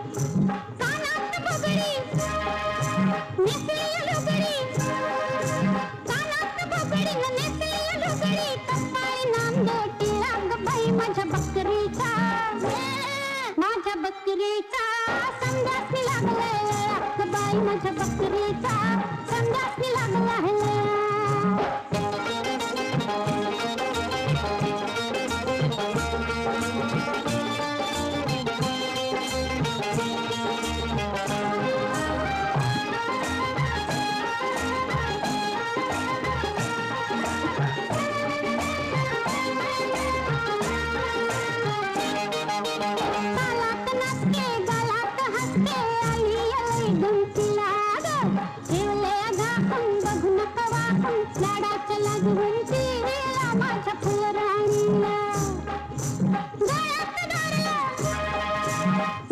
कानात बुगडी नेसली लुगडी कानात बुगडी नेसली लुगडी कपाळी नांदोटी अग बाई माझ्या बकरीचा संडासनी लागलाय अग बाई माझ्या बकरीचा संडासनी लागलाय